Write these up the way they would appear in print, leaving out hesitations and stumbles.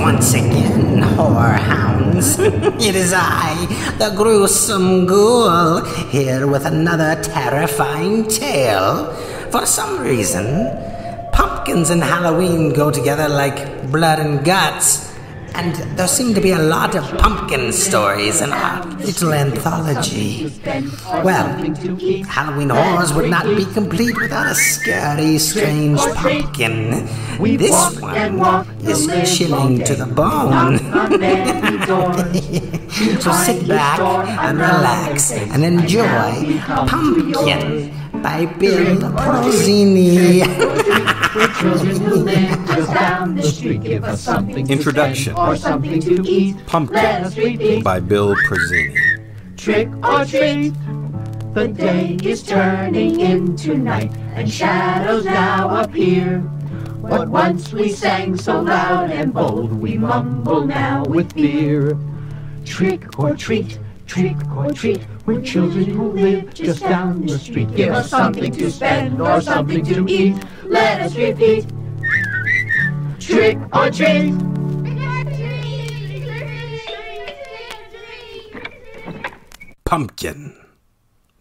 once again, whorehounds. It is I, the Gruesome Ghoul, here with another terrifying tale. For some reason, pumpkins and Halloween go together like blood and guts, and there seem to be a lot of pumpkin stories in our little anthology. Well, Halloween horrors would not be complete without a scary, strange pumpkin. This one is chilling to the bone. So sit back and relax and enjoy Pumpkin by Bill Prozini. Introduction. Pumpkin by Bill Prozini. Trick or treat, the day is turning into night, and shadows now appear. What once we sang so loud and bold, we mumble now with fear. Trick or treat, we're children who live just down the street. Give us something to spend or something to eat. Let us repeat. Trick or treat. Pumpkin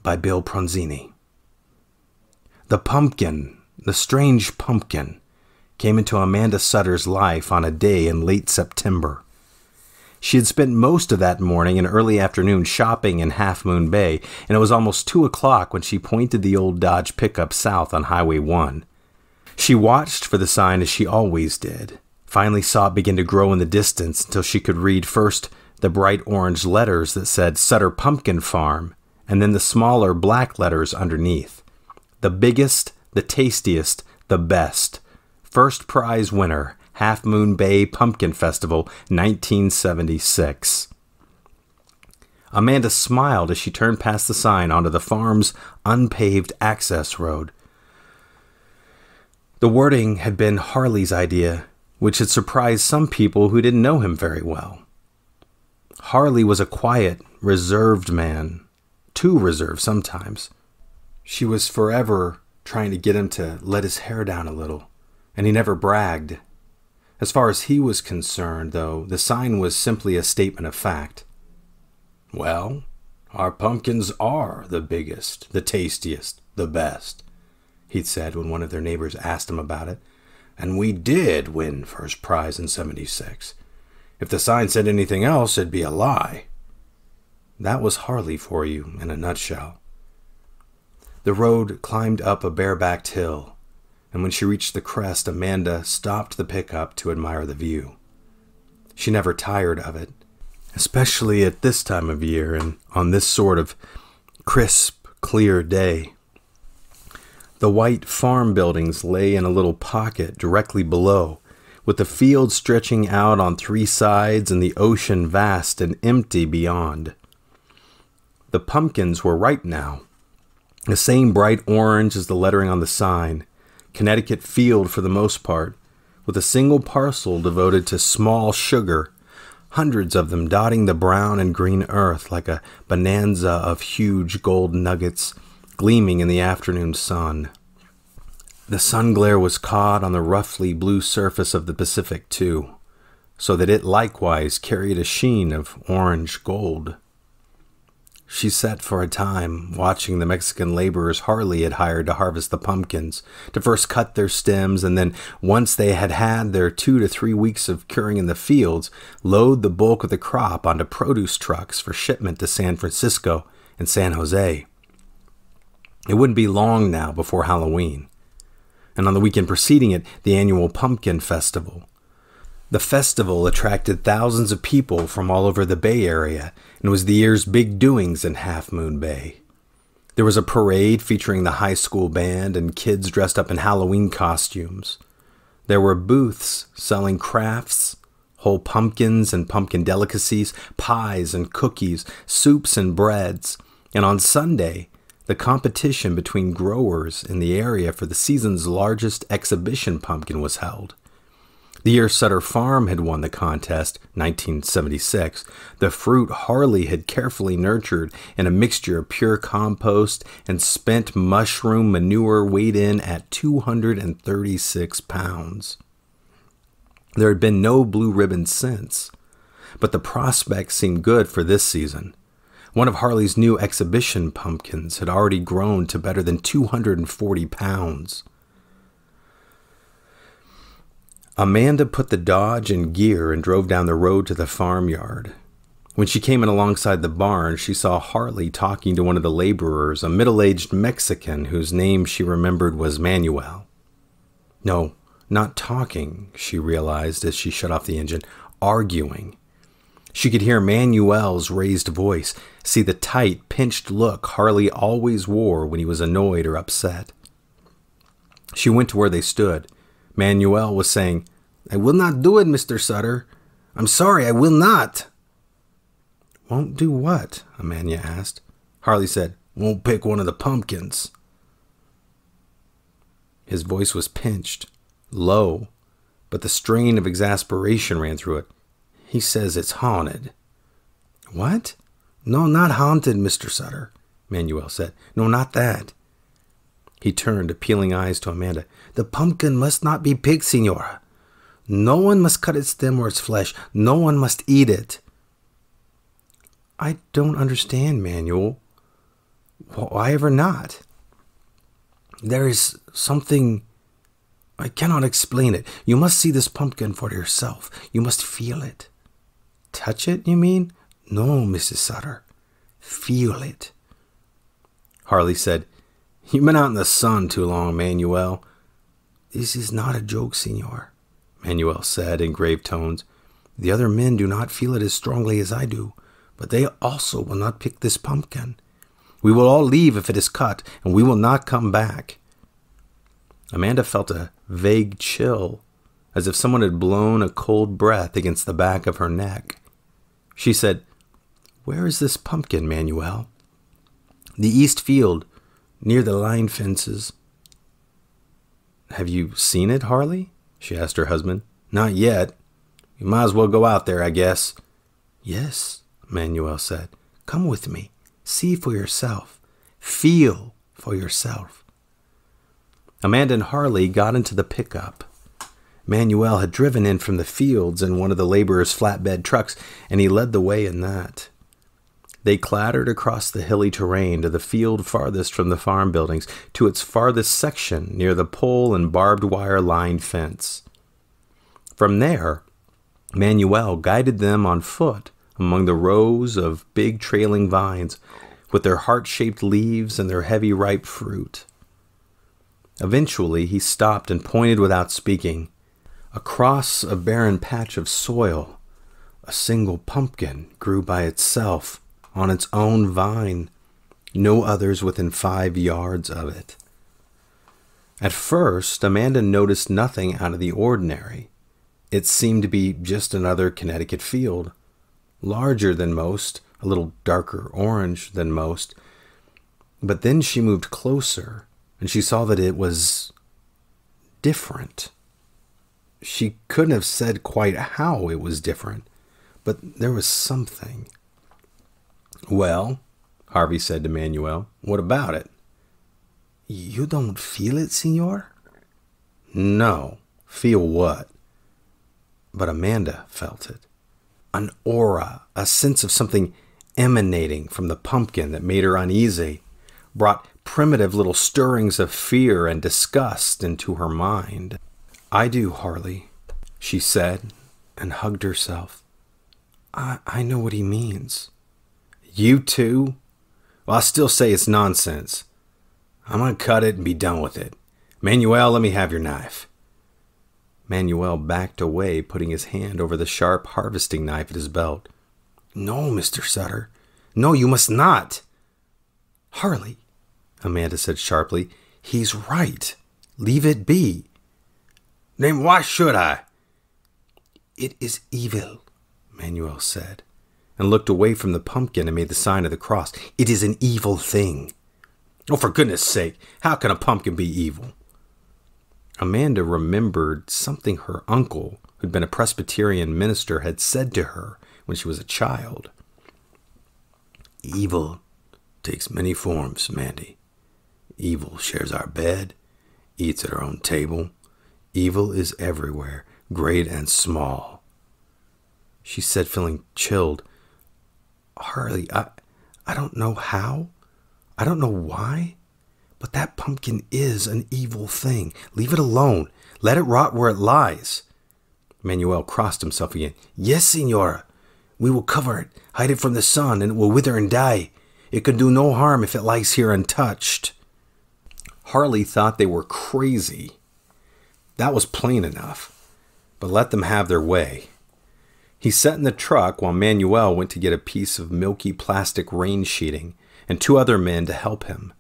by Bill Prozini. The pumpkin, the strange pumpkin, came into Amanda Sutter's life on a day in late September. She had spent most of that morning and early afternoon shopping in Half Moon Bay, and it was almost 2 o'clock when she pointed the old Dodge pickup south on Highway 1. She watched for the sign as she always did, finally saw it begin to grow in the distance until she could read first the bright orange letters that said Sutter Pumpkin Farm, and then the smaller black letters underneath. The biggest, the tastiest, the best. First prize winner, Half Moon Bay Pumpkin Festival, 1976. Amanda smiled as she turned past the sign onto the farm's unpaved access road. The wording had been Harley's idea, which had surprised some people who didn't know him very well. Harley was a quiet, reserved man, too reserved sometimes. She was forever trying to get him to let his hair down a little, and he never bragged. As far as he was concerned, though, the sign was simply a statement of fact. Well, our pumpkins are the biggest, the tastiest, the best, he'd said when one of their neighbors asked him about it. And we did win first prize in 76. If the sign said anything else, it'd be a lie. That was Harley for you in a nutshell. The road climbed up a bare-backed hill, and when she reached the crest, Amanda stopped the pickup to admire the view. She never tired of it, especially at this time of year and on this sort of crisp, clear day. The white farm buildings lay in a little pocket directly below, with the field stretching out on 3 sides and the ocean vast and empty beyond. The pumpkins were ripe now, the same bright orange as the lettering on the sign, Connecticut field for the most part, with a single parcel devoted to small sugar, hundreds of them dotting the brown and green earth like a bonanza of huge gold nuggets gleaming in the afternoon sun. The sun glare was caught on the roughly blue surface of the Pacific, too, so that it likewise carried a sheen of orange gold. She sat for a time, watching the Mexican laborers Harley had hired to harvest the pumpkins, to first cut their stems, and then, once they had had their 2 to 3 weeks of curing in the fields, load the bulk of the crop onto produce trucks for shipment to San Francisco and San Jose. It wouldn't be long now before Halloween, and on the weekend preceding it, the annual Pumpkin Festival. The festival attracted thousands of people from all over the Bay Area and was the year's big doings in Half Moon Bay. There was a parade featuring the high school band and kids dressed up in Halloween costumes. There were booths selling crafts, whole pumpkins and pumpkin delicacies, pies and cookies, soups and breads, and on Sunday, the competition between growers in the area for the season's largest exhibition pumpkin was held. The year Sutter Farm had won the contest, 1976, the fruit Harley had carefully nurtured in a mixture of pure compost and spent mushroom manure weighed in at 236 pounds. There had been no blue ribbon since, but the prospects seemed good for this season. One of Harley's new exhibition pumpkins had already grown to better than 240 pounds. Amanda put the Dodge in gear and drove down the road to the farmyard. When she came in alongside the barn, she saw Harley talking to one of the laborers, a middle-aged Mexican whose name she remembered was Manuel. No, not talking, she realized as she shut off the engine, arguing. She could hear Manuel's raised voice, see the tight, pinched look Harley always wore when he was annoyed or upset. She went to where they stood. Manuel was saying, "I will not do it, Mr. Sutter. I'm sorry, I will not." "Won't do what?" Amanda asked. Harley said, "Won't pick one of the pumpkins." His voice was pinched, low, but the strain of exasperation ran through it. "He says it's haunted." "What?" "No, not haunted, Mr. Sutter," Manuel said. "No, not that." He turned appealing eyes to Amanda. "The pumpkin must not be picked, Senora. No one must cut its stem or its flesh. No one must eat it." "I don't understand, Manuel. Why ever not?" "There is something... I cannot explain it. You must see this pumpkin for yourself. You must feel it." "Touch it, you mean?" "No, Mrs. Sutter. Feel it." Harley said, "You've been out in the sun too long, Manuel." "This is not a joke, Senor," Manuel said in grave tones. "The other men do not feel it as strongly as I do, but they also will not pick this pumpkin. We will all leave if it is cut, and we will not come back." Amanda felt a vague chill, as if someone had blown a cold breath against the back of her neck. She said, "Where is this pumpkin, Manuel?" "The east field, near the line fences." "Have you seen it, Harley?" she asked her husband. "Not yet. You might as well go out there, I guess." "Yes," Manuel said. "Come with me. See for yourself. Feel for yourself." Amanda and Harley got into the pickup. Manuel had driven in from the fields in one of the laborers' flatbed trucks, and he led the way in that. They clattered across the hilly terrain to the field farthest from the farm buildings, to its farthest section near the pole and barbed wire lined fence. From there, Manuel guided them on foot among the rows of big trailing vines, with their heart-shaped leaves and their heavy ripe fruit. Eventually, he stopped and pointed without speaking. Across a barren patch of soil, a single pumpkin grew by itself, on its own vine, no others within 5 yards of it. At first, Amanda noticed nothing out of the ordinary. It seemed to be just another Connecticut field, larger than most, a little darker orange than most. But then she moved closer, and she saw that it was different. She couldn't have said quite how it was different, but there was something. "Well," Harvey said to Manuel, "what about it?" "You don't feel it, Senor?" "No. Feel what?" But Amanda felt it. An aura, a sense of something emanating from the pumpkin that made her uneasy, brought primitive little stirrings of fear and disgust into her mind. "I do, Harley," she said, and hugged herself. I know what he means." "You too? Well, I still say it's nonsense. I'm going to cut it and be done with it. Manuel, let me have your knife." Manuel backed away, putting his hand over the sharp harvesting knife at his belt. "No, Mr. Sutter. No, you must not." "Harley," Amanda said sharply, "he's right. Leave it be." "Then why should I?" "It is evil," Manuel said, and looked away from the pumpkin and made the sign of the cross. "It is an evil thing." "Oh, for goodness sake, how can a pumpkin be evil?" Amanda remembered something her uncle, who'd been a Presbyterian minister, had said to her when she was a child. "Evil takes many forms, Mandy. Evil shares our bed, eats at our own table. Evil is everywhere. great and small. She said, feeling chilled. Harley, I don't know how. I don't know why. But that pumpkin is an evil thing. Leave it alone. Let it rot where it lies. Manuel crossed himself again. Yes, Senora. We will cover it, hide it from the sun, and it will wither and die. It can do no harm if it lies here untouched. Harley thought they were crazy. That was plain enough. But let them have their way. He sat in the truck while Manuel went to get a piece of milky plastic rain sheeting and 2 other men to help him.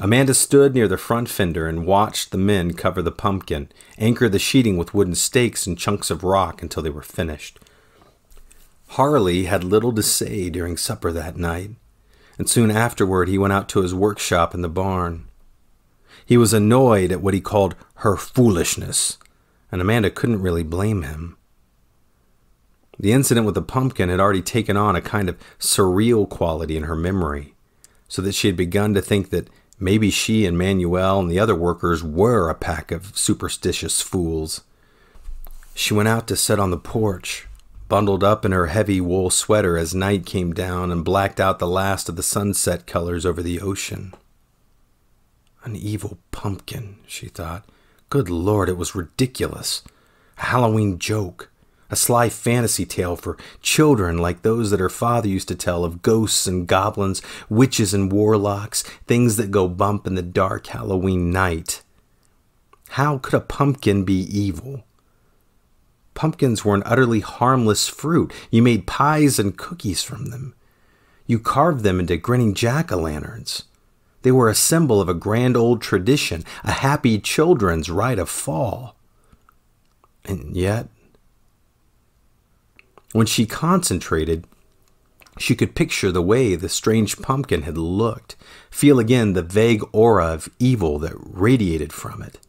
Amanda stood near the front fender and watched the men cover the pumpkin, anchor the sheeting with wooden stakes and chunks of rock until they were finished. Harley had little to say during supper that night, and soon afterward he went out to his workshop in the barn. He was annoyed at what he called her foolishness, and Amanda couldn't really blame him. The incident with the pumpkin had already taken on a kind of surreal quality in her memory, so that she had begun to think that maybe she and Manuel and the other workers were a pack of superstitious fools. She went out to sit on the porch, bundled up in her heavy wool sweater as night came down and blacked out the last of the sunset colors over the ocean. An evil pumpkin, she thought. Good Lord, it was ridiculous. A Halloween joke. A sly fantasy tale for children like those that her father used to tell of ghosts and goblins, witches and warlocks, things that go bump in the dark Halloween night. How could a pumpkin be evil? Pumpkins were an utterly harmless fruit. You made pies and cookies from them. You carved them into grinning jack-o'-lanterns. They were a symbol of a grand old tradition, a happy children's rite of fall. And yet, when she concentrated, she could picture the way the strange pumpkin had looked, feel again the vague aura of evil that radiated from it.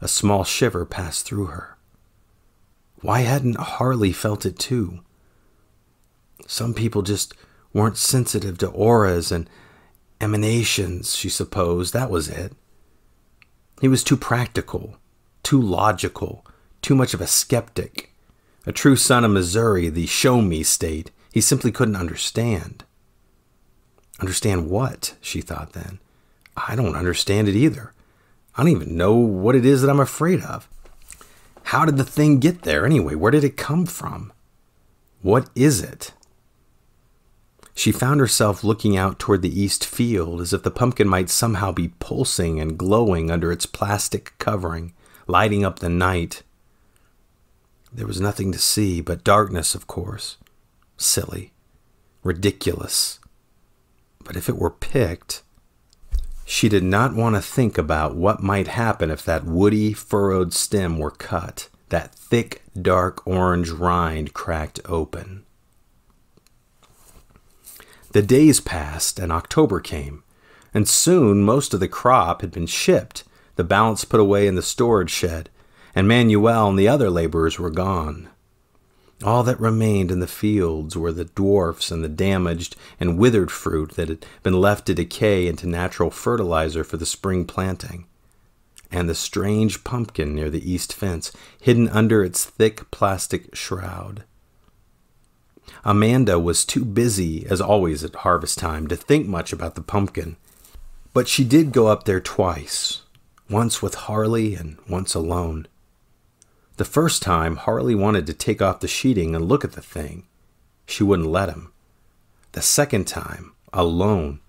A small shiver passed through her. Why hadn't Harley felt it too? Some people just weren't sensitive to auras and emanations, she supposed. That was it. He was too practical, too logical, too much of a skeptic. A true son of Missouri, the show-me state, he simply couldn't understand. Understand what? She thought then. I don't understand it either. I don't even know what it is that I'm afraid of. How did the thing get there anyway? Where did it come from? What is it? She found herself looking out toward the east field as if the pumpkin might somehow be pulsing and glowing under its plastic covering, lighting up the night. There was nothing to see but darkness, of course. Silly. Ridiculous. But if it were picked, she did not want to think about what might happen if that woody, furrowed stem were cut, that thick, dark orange rind cracked open. The days passed and October came, and soon most of the crop had been shipped, the balance put away in the storage shed, and Manuel and the other laborers were gone. All that remained in the fields were the dwarfs and the damaged and withered fruit that had been left to decay into natural fertilizer for the spring planting, and the strange pumpkin near the east fence, hidden under its thick plastic shroud. Amanda was too busy, as always at harvest time, to think much about the pumpkin, but she did go up there twice, once with Harley and once alone. The first time, Harley wanted to take off the sheeting and look at the thing. She wouldn't let him. The second time, alone,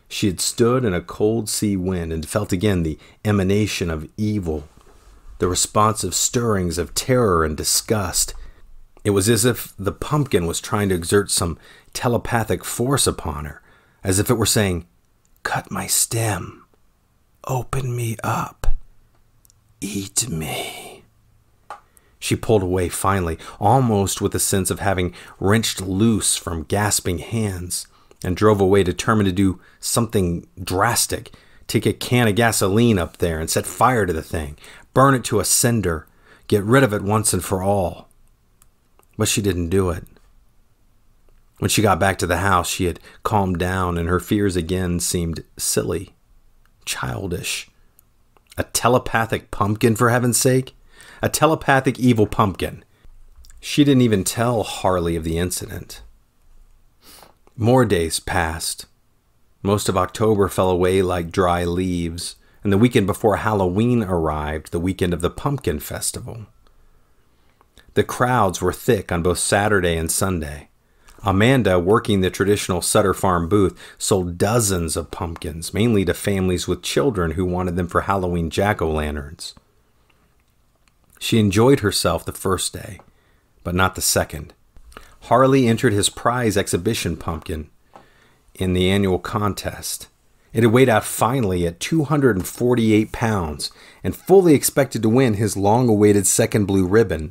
she had stood in a cold sea wind and felt again the emanation of evil, the responsive stirrings of terror and disgust. It was as if the pumpkin was trying to exert some telepathic force upon her, as if it were saying, "Cut my stem, open me up, eat me." She pulled away finally, almost with a sense of having wrenched loose from gasping hands, and drove away determined to do something drastic, take a can of gasoline up there and set fire to the thing, burn it to a cinder, get rid of it once and for all. But she didn't do it. When she got back to the house, she had calmed down, and her fears again seemed silly, childish. A telepathic pumpkin, for heaven's sake? a telepathic evil pumpkin. She didn't even tell Harley of the incident. More days passed. Most of October fell away like dry leaves, and the weekend before Halloween arrived, the weekend of the Pumpkin Festival. The crowds were thick on both Saturday and Sunday. Amanda, working the traditional Sutter Farm booth, sold dozens of pumpkins, mainly to families with children who wanted them for Halloween jack-o'-lanterns. She enjoyed herself the first day, but not the second. Harley entered his prize exhibition pumpkin in the annual contest. It had weighed out finally at 248 pounds and fully expected to win his long-awaited second blue ribbon,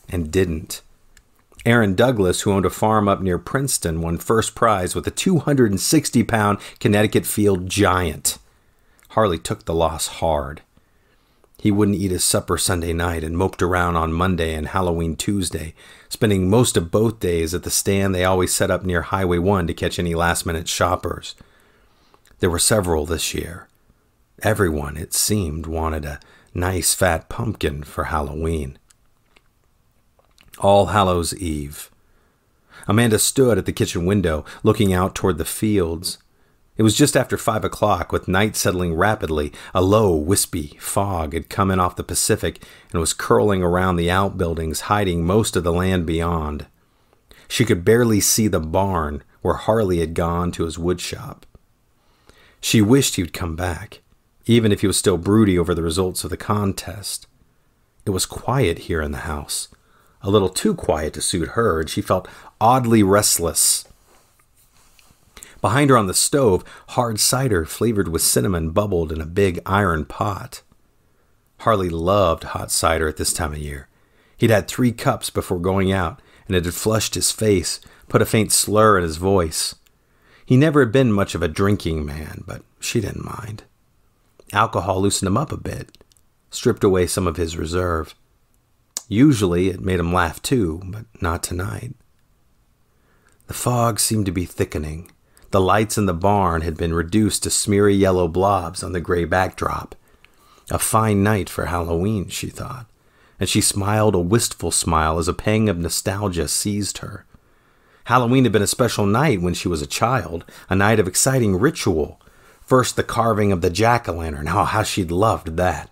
and didn't. Aaron Douglas, who owned a farm up near Princeton, won first prize with a 260-pound Connecticut Field Giant. Harley took the loss hard. He wouldn't eat his supper Sunday night and moped around on Monday and Halloween Tuesday, spending most of both days at the stand they always set up near Highway 1 to catch any last-minute shoppers. There were several this year. Everyone, it seemed, wanted a nice fat pumpkin for Halloween. All Hallows Eve. Amanda stood at the kitchen window, looking out toward the fields. It was just after 5 o'clock, with night settling rapidly. A low, wispy fog had come in off the Pacific and was curling around the outbuildings, hiding most of the land beyond. She could barely see the barn where Harley had gone to his woodshop. She wished he would come back, even if he was still broody over the results of the contest. It was quiet here in the house. A little too quiet to suit her, and she felt oddly restless. Behind her on the stove, hard cider flavored with cinnamon bubbled in a big iron pot. Harley loved hot cider at this time of year. He'd had 3 cups before going out, and it had flushed his face, put a faint slur in his voice. He never had been much of a drinking man, but she didn't mind. Alcohol loosened him up a bit, stripped away some of his reserve. Usually it made him laugh too, but not tonight. The fog seemed to be thickening. The lights in the barn had been reduced to smeary yellow blobs on the gray backdrop. A fine night for Halloween, she thought, and she smiled a wistful smile as a pang of nostalgia seized her. Halloween had been a special night when she was a child, a night of exciting ritual. First, the carving of the jack-o'-lantern. Oh, how she'd loved that.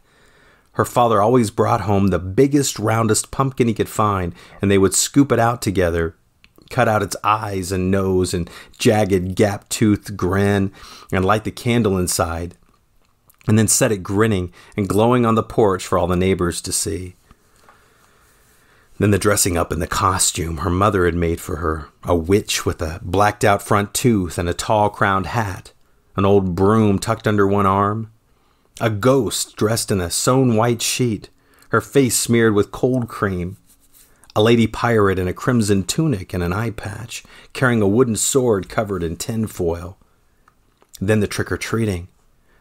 Her father always brought home the biggest, roundest pumpkin he could find, and they would scoop it out together, cut out its eyes and nose and jagged, gap-toothed grin, and light the candle inside, and then set it grinning and glowing on the porch for all the neighbors to see. Then the dressing up in the costume her mother had made for her, a witch with a blacked-out front tooth and a tall crowned hat, an old broom tucked under one arm, a ghost dressed in a sewn white sheet, her face smeared with cold cream, a lady pirate in a crimson tunic and an eye patch, carrying a wooden sword covered in tin foil. Then the trick-or-treating,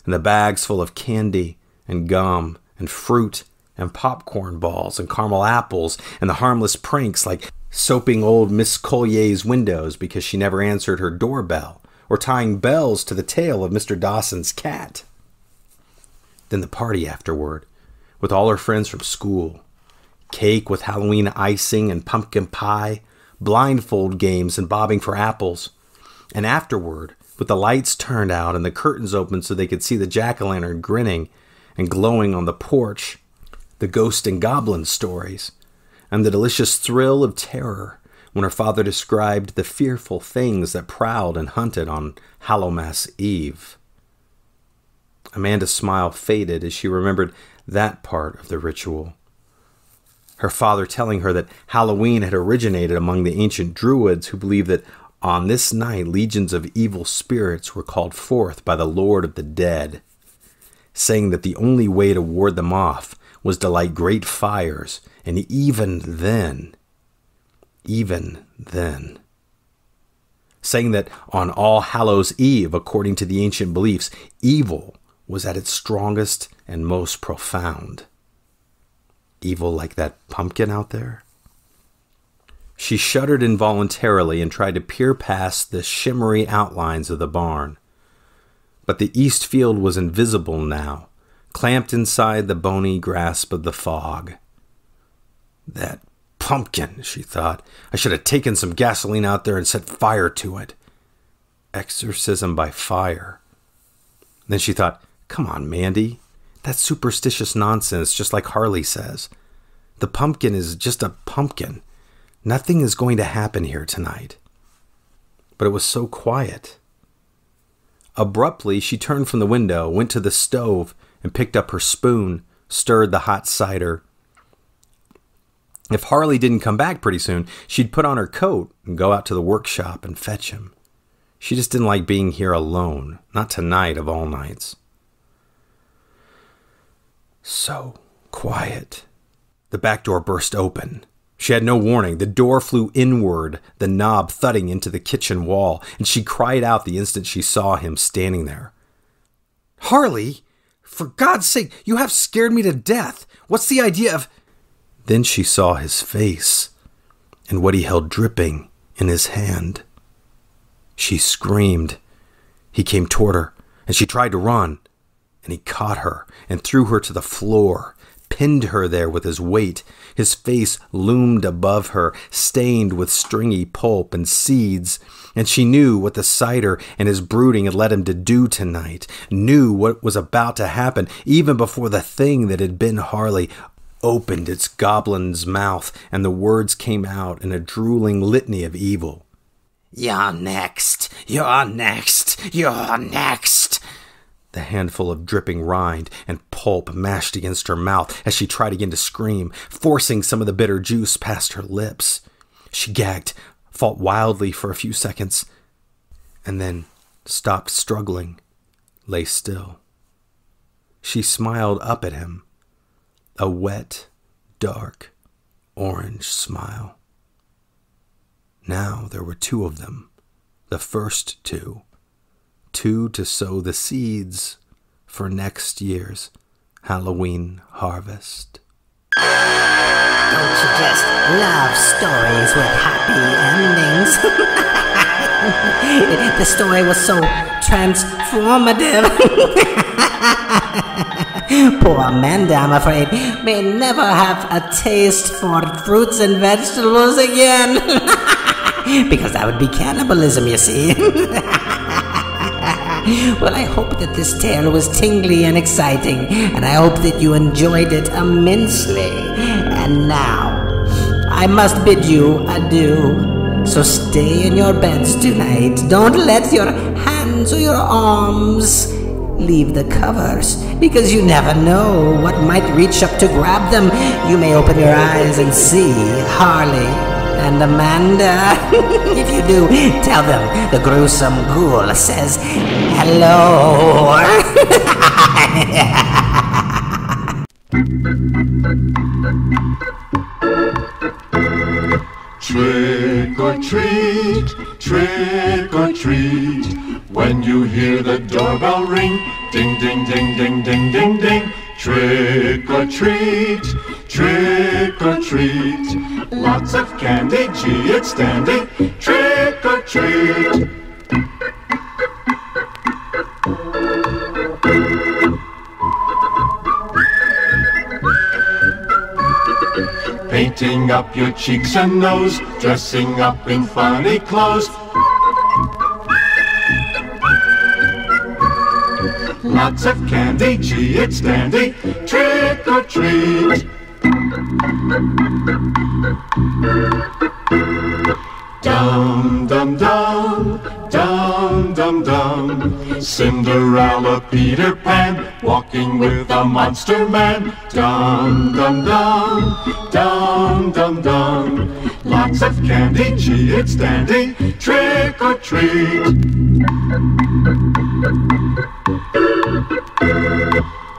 and the bags full of candy and gum and fruit and popcorn balls and caramel apples, and the harmless pranks like soaping old Miss Collier's windows because she never answered her doorbell, or tying bells to the tail of Mr. Dawson's cat. Then the party afterward, with all her friends from school. Cake with Halloween icing and pumpkin pie, blindfold games and bobbing for apples. And afterward, with the lights turned out and the curtains open so they could see the jack-o'-lantern grinning and glowing on the porch, the ghost and goblin stories, and the delicious thrill of terror when her father described the fearful things that prowled and hunted on Hallows Eve. Amanda's smile faded as she remembered that part of the ritual. Her father telling her that Halloween had originated among the ancient Druids who believed that on this night legions of evil spirits were called forth by the Lord of the Dead, saying that the only way to ward them off was to light great fires, and even then, saying that on All Hallows Eve, according to the ancient beliefs, evil was at its strongest and most profound. Evil like that pumpkin out there? She shuddered involuntarily and tried to peer past the shimmery outlines of the barn. But the east field was invisible now, clamped inside the bony grasp of the fog. That pumpkin, she thought. I should have taken some gasoline out there and set fire to it. Exorcism by fire. Then she thought, come on, Mandy. That's superstitious nonsense, just like Harley says. The pumpkin is just a pumpkin. Nothing is going to happen here tonight. But it was so quiet. Abruptly, she turned from the window, went to the stove, and picked up her spoon, stirred the hot cider. If Harley didn't come back pretty soon, she'd put on her coat and go out to the workshop and fetch him. She just didn't like being here alone, not tonight of all nights. So quiet. The back door burst open. She had no warning. The door flew inward, the knob thudding into the kitchen wall, and she cried out the instant she saw him standing there. Harley, for God's sake, you have scared me to death. What's the idea of... Then she saw his face and what he held dripping in his hand. She screamed. He came toward her, and she tried to run, and he caught her and threw her to the floor, pinned her there with his weight. His face loomed above her, stained with stringy pulp and seeds, and she knew what the cider and his brooding had led him to do tonight, knew what was about to happen, even before the thing that had been Harley opened its goblin's mouth, and the words came out in a drooling litany of evil. You're next. You're next. You're next. The handful of dripping rind and pulp mashed against her mouth as she tried again to scream, forcing some of the bitter juice past her lips. She gagged, fought wildly for a few seconds, and then stopped struggling, lay still. She smiled up at him, a wet, dark, orange smile. Now there were two of them, the first two to sow the seeds for next year's Halloween harvest. Don't you just love stories with happy endings? The story was so transformative. Poor Amanda, I'm afraid, may never have a taste for fruits and vegetables again. Because that would be cannibalism, you see. Well, I hope that this tale was tingly and exciting, and I hope that you enjoyed it immensely. And now, I must bid you adieu. So stay in your beds tonight. Don't let your hands or your arms leave the covers, because you never know what might reach up to grab them. You may open your eyes and see Harley and Amanda. If you do, tell them the Gruesome Ghoul says hello. Trick or treat, trick or treat. When you hear the doorbell ring, ding, ding, ding, ding, ding, ding, ding. Trick or treat, trick or treat. Lots of candy, gee, it's dandy. Trick or treat. Painting up your cheeks and nose, dressing up in funny clothes. Lots of candy, gee, it's dandy. Trick or treat. Dum dum dum, dum dum dum. Cinderella, Peter Pan, walking with a monster man. Dum dum dum, dum dum dum. Lots of candy, gee, it's dandy. Trick or treat.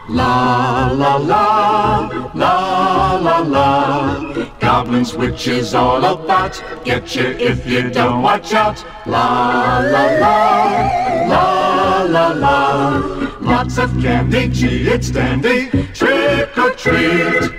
La la la, la la la. Goblins, witches, all about. Get you if you don't watch out. La la la, la la la. Lots of candy, gee, it's dandy. Trick or treat.